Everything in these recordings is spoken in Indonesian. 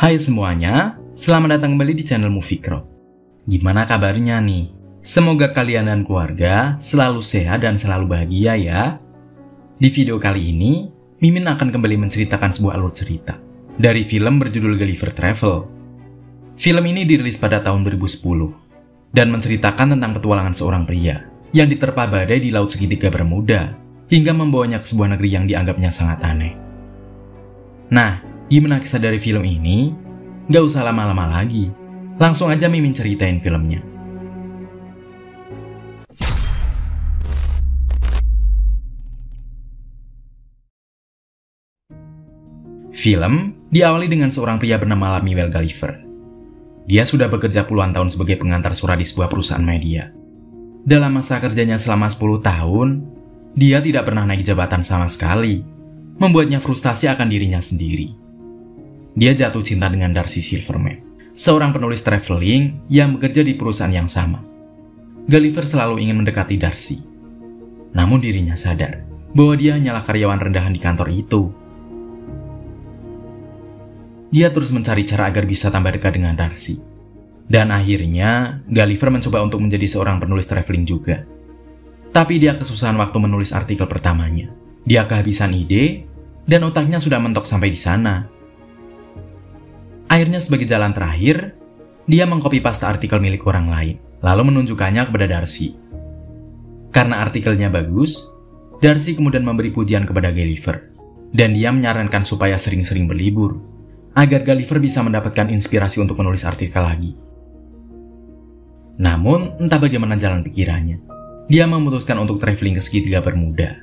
Hai semuanya, selamat datang kembali di channel Moviecraft. Gimana kabarnya nih? Semoga kalian dan keluarga selalu sehat dan selalu bahagia ya. Di video kali ini, Mimin akan kembali menceritakan sebuah alur cerita dari film berjudul Gulliver Travel. Film ini dirilis pada tahun 2010 dan menceritakan tentang petualangan seorang pria yang diterpa badai di Laut Segitiga Bermuda hingga membawanya ke sebuah negeri yang dianggapnya sangat aneh. Nah, gimana kisah dari film ini? Gak usah lama-lama lagi, langsung aja Mimin ceritain filmnya. Film diawali dengan seorang pria bernama Lemuel Gulliver. Dia sudah bekerja puluhan tahun sebagai pengantar surat di sebuah perusahaan media. Dalam masa kerjanya selama 10 tahun, dia tidak pernah naik jabatan sama sekali, membuatnya frustasi akan dirinya sendiri. Dia jatuh cinta dengan Darcy Silverman, seorang penulis traveling yang bekerja di perusahaan yang sama. Gulliver selalu ingin mendekati Darcy, namun dirinya sadar bahwa dia hanyalah karyawan rendahan di kantor itu. Dia terus mencari cara agar bisa tambah dekat dengan Darcy. Dan akhirnya, Gulliver mencoba untuk menjadi seorang penulis traveling juga. Tapi dia kesusahan waktu menulis artikel pertamanya. Dia kehabisan ide, dan otaknya sudah mentok sampai di sana. Akhirnya sebagai jalan terakhir, dia mengcopy paste artikel milik orang lain, lalu menunjukkannya kepada Darcy. Karena artikelnya bagus, Darcy kemudian memberi pujian kepada Gulliver, dan dia menyarankan supaya sering-sering berlibur, agar Gulliver bisa mendapatkan inspirasi untuk menulis artikel lagi. Namun, entah bagaimana jalan pikirannya, dia memutuskan untuk traveling ke Segitiga Bermuda.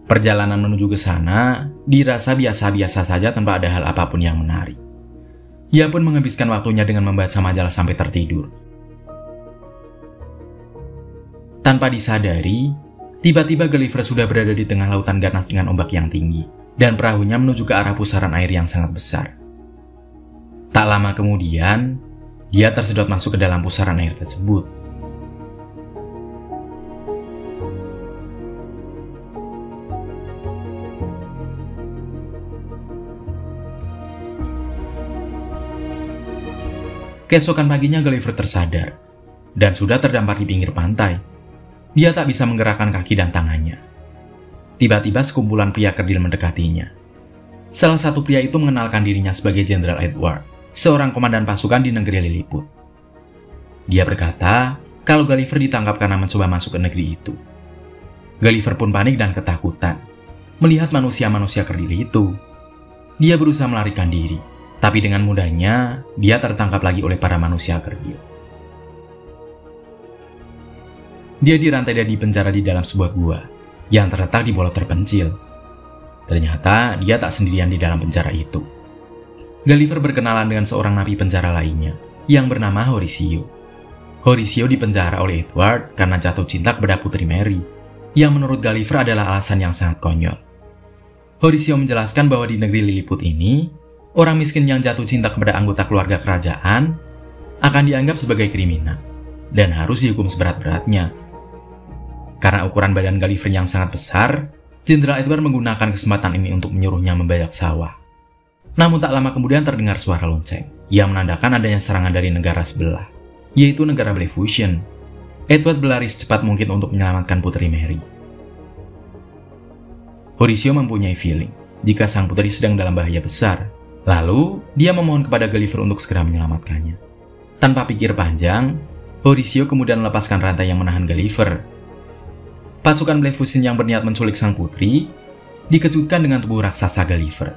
Perjalanan menuju ke sana dirasa biasa-biasa saja tanpa ada hal apapun yang menarik. Dia pun menghabiskan waktunya dengan membaca majalah sampai tertidur. Tanpa disadari, tiba-tiba Gulliver sudah berada di tengah lautan ganas dengan ombak yang tinggi, dan perahunya menuju ke arah pusaran air yang sangat besar. Tak lama kemudian, dia tersedot masuk ke dalam pusaran air tersebut. Keesokan paginya Gulliver tersadar, dan sudah terdampar di pinggir pantai. Dia tak bisa menggerakkan kaki dan tangannya. Tiba-tiba sekumpulan pria kerdil mendekatinya. Salah satu pria itu mengenalkan dirinya sebagai Jenderal Edward, seorang komandan pasukan di negeri Lilliput. Dia berkata kalau Gulliver ditangkap karena mencoba masuk ke negeri itu. Gulliver pun panik dan ketakutan melihat manusia-manusia kerdil itu. Dia berusaha melarikan diri. Tapi dengan mudahnya, dia tertangkap lagi oleh para manusia kerdil. Dia dirantai dan dipenjara di dalam sebuah gua yang terletak di pulau terpencil. Ternyata dia tak sendirian di dalam penjara itu. Gulliver berkenalan dengan seorang napi penjara lainnya yang bernama Horatio. Horatio dipenjara oleh Edward karena jatuh cinta kepada Putri Mary, yang menurut Gulliver adalah alasan yang sangat konyol. Horatio menjelaskan bahwa di negeri Lilliput ini, orang miskin yang jatuh cinta kepada anggota keluarga kerajaan akan dianggap sebagai kriminal dan harus dihukum seberat-beratnya. Karena ukuran badan Gulliver yang sangat besar, Jenderal Edward menggunakan kesempatan ini untuk menyuruhnya membajak sawah. Namun tak lama kemudian terdengar suara lonceng yang menandakan adanya serangan dari negara sebelah, yaitu negara Blefuscian. Edward berlari secepat mungkin untuk menyelamatkan Putri Mary. Horatio mempunyai feeling jika sang putri sedang dalam bahaya besar. Lalu, dia memohon kepada Gulliver untuk segera menyelamatkannya. Tanpa pikir panjang, Horatio kemudian melepaskan rantai yang menahan Gulliver. Pasukan Blefuscian yang berniat menculik sang putri dikejutkan dengan tubuh raksasa Gulliver.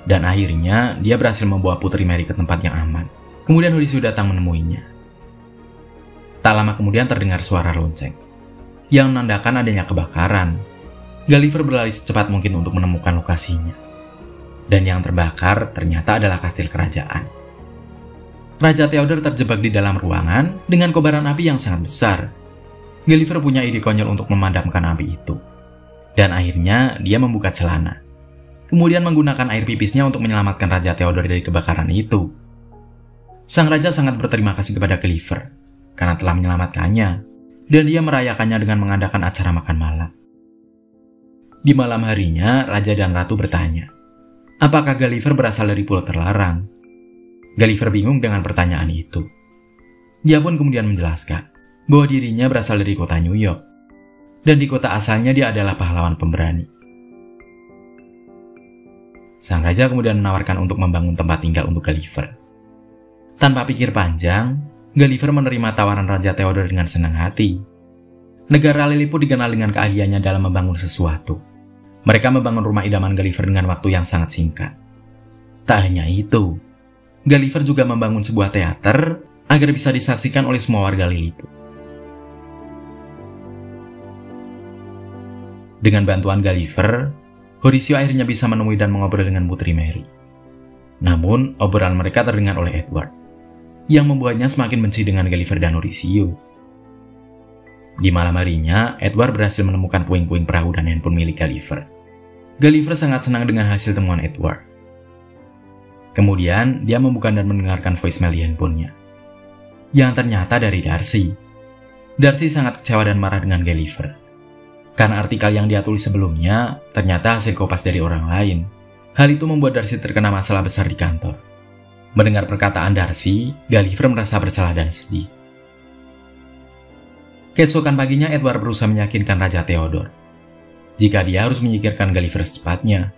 Dan akhirnya, dia berhasil membawa Putri Mary ke tempat yang aman. Kemudian Horatio datang menemuinya. Tak lama kemudian terdengar suara lonceng yang menandakan adanya kebakaran. Gulliver berlari secepat mungkin untuk menemukan lokasinya. Dan yang terbakar ternyata adalah kastil kerajaan. Raja Theodore terjebak di dalam ruangan dengan kobaran api yang sangat besar. Gulliver punya ide konyol untuk memadamkan api itu. Dan akhirnya dia membuka celana. Kemudian menggunakan air pipisnya untuk menyelamatkan Raja Theodore dari kebakaran itu. Sang raja sangat berterima kasih kepada Gulliver karena telah menyelamatkannya. Dan dia merayakannya dengan mengadakan acara makan malam. Di malam harinya, raja dan ratu bertanya, Apakah Gulliver berasal dari pulau terlarang? Gulliver bingung dengan pertanyaan itu. Dia pun kemudian menjelaskan bahwa dirinya berasal dari kota New York, dan di kota asalnya dia adalah pahlawan pemberani. Sang raja kemudian menawarkan untuk membangun tempat tinggal untuk Gulliver. Tanpa pikir panjang, Gulliver menerima tawaran Raja Theodore dengan senang hati. Negara Lilliput dikenal dengan keahliannya dalam membangun sesuatu. Mereka membangun rumah idaman Gulliver dengan waktu yang sangat singkat. Tak hanya itu, Gulliver juga membangun sebuah teater agar bisa disaksikan oleh semua warga Lilliput. Dengan bantuan Gulliver, Horatio akhirnya bisa menemui dan mengobrol dengan Putri Mary. Namun, obrolan mereka terdengar oleh Edward, yang membuatnya semakin benci dengan Gulliver dan Horatio. Di malam harinya, Edward berhasil menemukan puing-puing perahu dan handphone milik Gulliver. Gulliver sangat senang dengan hasil temuan Edward. Kemudian, dia membuka dan mendengarkan voicemail di handphonenya, yang ternyata dari Darcy. Darcy sangat kecewa dan marah dengan Gulliver, karena artikel yang dia tulis sebelumnya ternyata hasil kopas dari orang lain. Hal itu membuat Darcy terkena masalah besar di kantor. Mendengar perkataan Darcy, Gulliver merasa bersalah dan sedih. Keesokan paginya, Edward berusaha meyakinkan Raja Theodore jika dia harus menyingkirkan Gulliver secepatnya.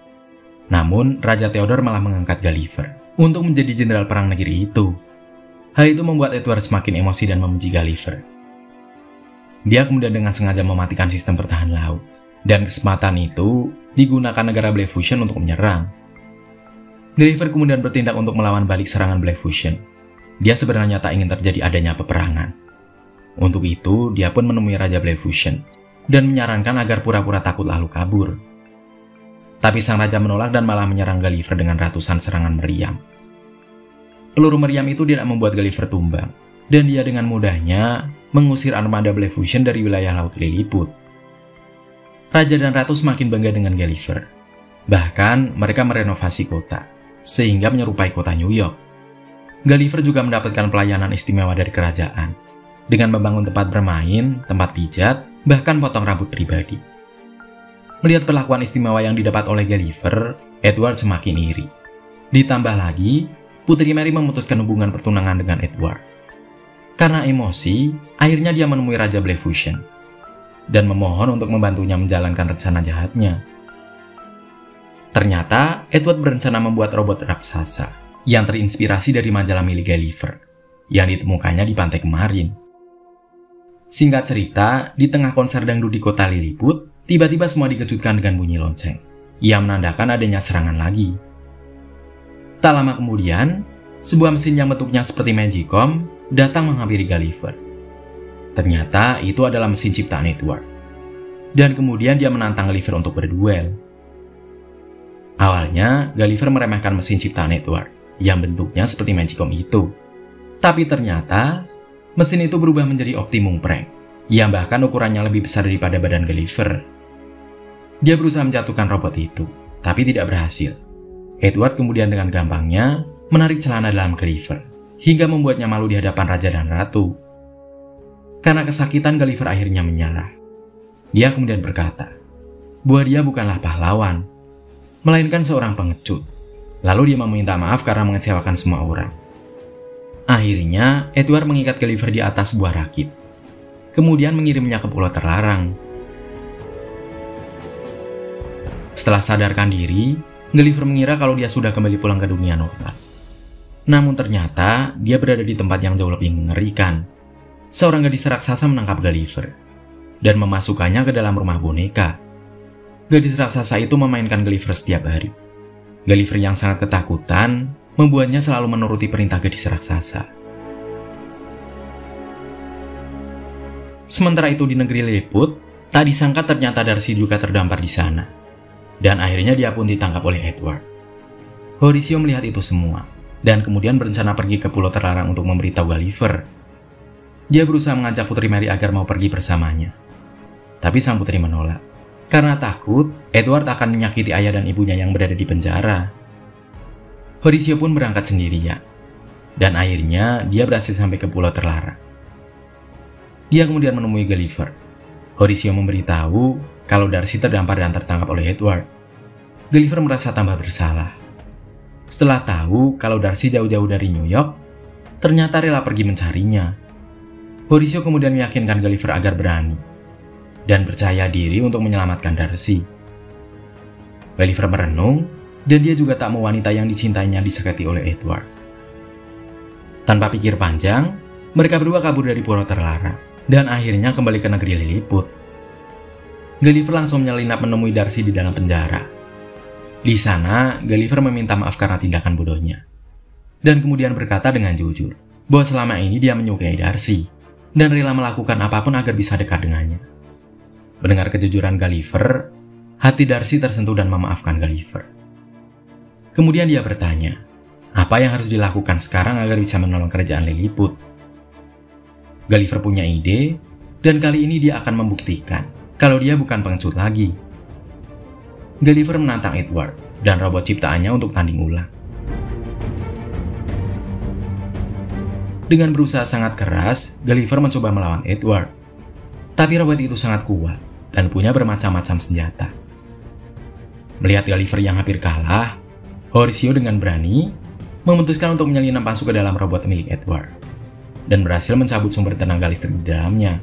Namun, Raja Theodore malah mengangkat Gulliver untuk menjadi jenderal perang negeri itu. Hal itu membuat Edward semakin emosi dan membenci Gulliver. Dia kemudian dengan sengaja mematikan sistem pertahanan laut, dan kesempatan itu digunakan negara Black Fusion untuk menyerang. Gulliver kemudian bertindak untuk melawan balik serangan Black Fusion. Dia sebenarnya tak ingin terjadi adanya peperangan. Untuk itu, dia pun menemui Raja Black Fusion dan menyarankan agar pura-pura takut lalu kabur. Tapi sang raja menolak dan malah menyerang Gulliver dengan ratusan serangan meriam. Peluru meriam itu tidak membuat Gulliver tumbang, dan dia dengan mudahnya mengusir armada Black Fusion dari wilayah Laut Lilliput. Raja dan ratu semakin bangga dengan Gulliver. Bahkan mereka merenovasi kota, sehingga menyerupai kota New York. Gulliver juga mendapatkan pelayanan istimewa dari kerajaan, dengan membangun tempat bermain, tempat pijat, bahkan potong rambut pribadi. Melihat perlakuan istimewa yang didapat oleh Gulliver, Edward semakin iri. Ditambah lagi, Putri Mary memutuskan hubungan pertunangan dengan Edward. Karena emosi, akhirnya dia menemui Raja Black Fusion dan memohon untuk membantunya menjalankan rencana jahatnya. Ternyata, Edward berencana membuat robot raksasa yang terinspirasi dari majalah milik Gulliver yang ditemukannya di pantai kemarin. Singkat cerita, di tengah konser dangdut di kota Lilliput, tiba-tiba semua dikejutkan dengan bunyi lonceng yang menandakan adanya serangan lagi. Tak lama kemudian, sebuah mesin yang bentuknya seperti Magicom datang menghampiri Gulliver. Ternyata itu adalah mesin ciptaan Edward. Dan kemudian dia menantang Gulliver untuk berduel. Awalnya, Gulliver meremehkan mesin ciptaan Edward yang bentuknya seperti Magicom itu. Tapi ternyata, mesin itu berubah menjadi Optimum Prank, yang bahkan ukurannya lebih besar daripada badan Gulliver. Dia berusaha menjatuhkan robot itu, tapi tidak berhasil. Edward kemudian dengan gampangnya menarik celana dalam Gulliver, hingga membuatnya malu di hadapan raja dan ratu. Karena kesakitan, Gulliver akhirnya menyerah. Dia kemudian berkata bahwa dia bukanlah pahlawan, melainkan seorang pengecut. Lalu dia meminta maaf karena mengecewakan semua orang. Akhirnya, Edward mengikat Gulliver di atas sebuah rakit, kemudian mengirimnya ke pulau terlarang. Setelah sadarkan diri, Gulliver mengira kalau dia sudah kembali pulang ke dunia normal. Namun ternyata, dia berada di tempat yang jauh lebih mengerikan. Seorang gadis raksasa menangkap Gulliver dan memasukkannya ke dalam rumah boneka. Gadis raksasa itu memainkan Gulliver setiap hari. Gulliver yang sangat ketakutan membuatnya selalu menuruti perintah gadis raksasa. Sementara itu di negeri Lilliput, tak disangka ternyata Darcy juga terdampar di sana. Dan akhirnya dia pun ditangkap oleh Edward. Horatio melihat itu semua, dan kemudian berencana pergi ke pulau terlarang untuk memberitahu Gulliver. Dia berusaha mengajak Putri Mary agar mau pergi bersamanya. Tapi sang putri menolak, karena takut Edward akan menyakiti ayah dan ibunya yang berada di penjara. Horatio pun berangkat sendirian, dan akhirnya dia berhasil sampai ke pulau terlarang. Dia kemudian menemui Gulliver. Horatio memberitahu kalau Darcy terdampar dan tertangkap oleh Edward. Gulliver merasa tambah bersalah, Setelah tahu kalau Darcy jauh-jauh dari New York, ternyata rela pergi mencarinya. Horatio kemudian meyakinkan Gulliver agar berani dan percaya diri untuk menyelamatkan Darcy. Gulliver merenung, dan dia juga tak mau wanita yang dicintainya disakiti oleh Edward. Tanpa pikir panjang, mereka berdua kabur dari Pura Terlarang dan akhirnya kembali ke negeri Lilliput. Gulliver langsung menyelinap menemui Darcy di dalam penjara. Di sana, Gulliver meminta maaf karena tindakan bodohnya, dan kemudian berkata dengan jujur bahwa selama ini dia menyukai Darcy dan rela melakukan apapun agar bisa dekat dengannya. Mendengar kejujuran Gulliver, hati Darcy tersentuh dan memaafkan Gulliver. Kemudian dia bertanya, apa yang harus dilakukan sekarang agar bisa menolong kerajaan Lilliput? Gulliver punya ide, dan kali ini dia akan membuktikan kalau dia bukan pengecut lagi. Gulliver menantang Edward dan robot ciptaannya untuk tanding ulang. Dengan berusaha sangat keras, Gulliver mencoba melawan Edward. Tapi robot itu sangat kuat dan punya bermacam-macam senjata. Melihat Gulliver yang hampir kalah, Horatio dengan berani memutuskan untuk menyelinap masuk ke dalam robot milik Edward dan berhasil mencabut sumber tenaga listrik di dalamnya.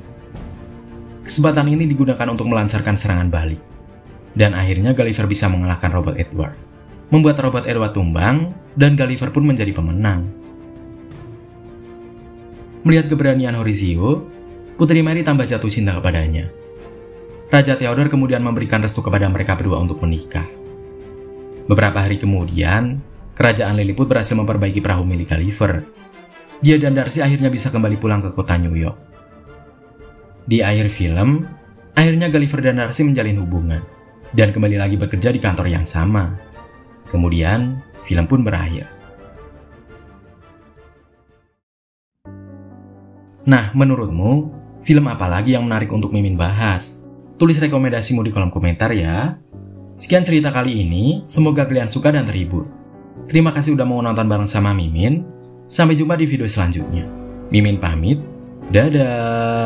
Kesempatan ini digunakan untuk melancarkan serangan balik, dan akhirnya Gulliver bisa mengalahkan robot Edward, membuat robot Edward tumbang, dan Gulliver pun menjadi pemenang. Melihat keberanian Horatio, Putri Mary tambah jatuh cinta kepadanya. Raja Theodore kemudian memberikan restu kepada mereka berdua untuk menikah. Beberapa hari kemudian, kerajaan Lilliput berhasil memperbaiki perahu milik Gulliver. Dia dan Darcy akhirnya bisa kembali pulang ke kota New York. Di akhir film, akhirnya Gulliver dan Darcy menjalin hubungan dan kembali lagi bekerja di kantor yang sama. Kemudian, film pun berakhir. Nah, menurutmu, film apa lagi yang menarik untuk Mimin bahas? Tulis rekomendasimu di kolom komentar ya. Sekian cerita kali ini, semoga kalian suka dan terhibur. Terima kasih udah mau nonton bareng sama Mimin. Sampai jumpa di video selanjutnya. Mimin pamit, dadah!